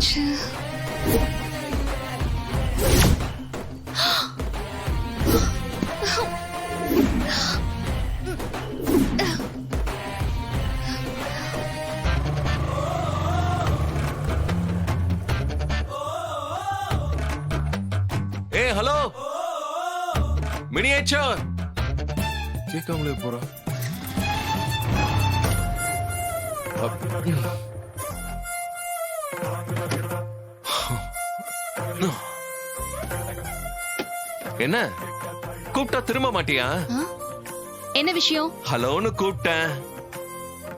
ச்சே. ஏய் hello miniature. கேட்காமலே போறா. என்ன கூப்பிட்டா திரும்ப மாட்டியா? ஆ? என்ன விஷயம்? ஹலோன்னு கூப்பிட்டேன்,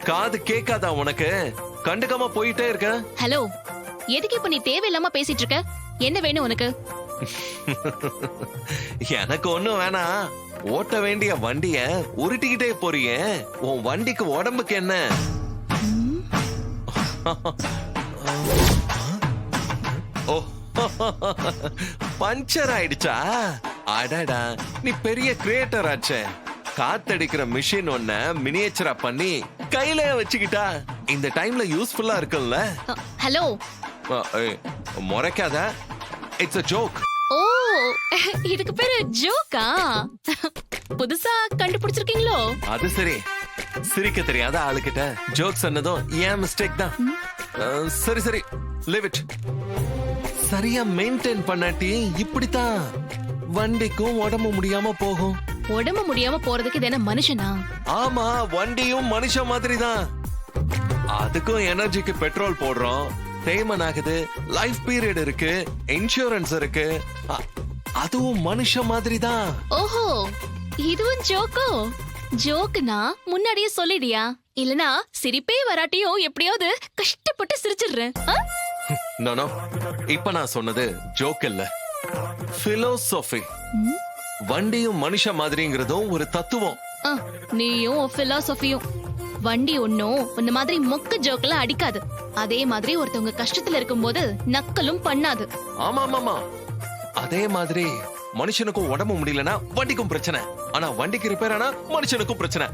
காது கேட்காதா உனக்கு? கண்டுக்காம போயிட்டே இருக்க. ஹலோ, எதுக்கு இப்ப நீ தேவையில்லாம பேசிட்டு இருக்க? என்ன வேணும் உனக்கு? எனக்கு ஒண்ணும் வேணாம். ஓட்ட வேண்டிய வண்டிய உருட்டிக்கிட்டே போறிய. உன் வண்டிக்கு உடம்புக்கு என்ன? ஓ, பஞ்சர் ஆயிடுச்சா? அடடா, நீ பெரிய கிரியேட்டர் ஆச்சே. காத்தடிக்கிற மிஷின் ஒன்ன மினியேச்சரா பண்ணி கையில வச்சுக்கிட்டா இந்த டைம்ல யூஸ்ஃபுல்லா இருக்குல்ல? ஹலோ, முறைக்காத. It's a joke. ஓ, இதுக்கு பேரு ஜோக்கா? புதுசா கண்டுபிடிச்சிருக்கீங்களோ? அது சரி, சிரிக்க தெரியாத ஆளுகிட்ட ஜோக் சொன்னதும் ஏன் மிஸ்டேக் தான். சரி சரி, லீவ் இட். சரியா மெயின்டைன் பண்ணாட்டி இப்படித்தான் வண்டிக்கும் உடம்பு முடியாம போகும். உடம்பு முடியாம போறதுக்கு இது என்ன மனுஷனா? ஆமா, வண்டியும் மனுஷன் மாதிரி தான். அதுக்கும் எனர்ஜிக்கு பெட்ரோல் போடுறோம், தேய்மன் ஆகுது, லைஃப் பீரியட் இருக்கு, இன்சூரன்ஸ் இருக்கு. அதுவும் மனுஷன் மாதிரி தான். ஓஹோ, இதுவும் ஜோக்கோ? ஜோக்குனா முன்னாடியே சொல்லிடியா? இல்லனா சிரிப்பே வராட்டியும் எப்படியாவது கஷ்டப்பட்டு சிரிச்சிடுறேன். நோ நோ, இப்ப நான் சொன்னது ஜோக் இல்ல, பிலோசோபி. வண்டியும் மனுஷன் மாதிரிங்கிறதும் ஒரு தத்துவம். நீயும் பிலாசபியும். வண்டி ஒன்னும் உன்ன மாதிரி மொக்க ஜோக்கெல்லாம் அடிக்காது. அதே மாதிரி ஒருத்தவங்க கஷ்டத்துல இருக்கும்போது நக்கலும் பண்ணாது. ஆமா ஆமா, அதே மாதிரி மனுஷனுக்கும் உடம்பு முடியலனா வண்டிக்கும் பிரச்சனை, ஆனா வண்டிக்கு ரிப்பேர் ஆனா மனுஷனுக்கும் பிரச்சனை.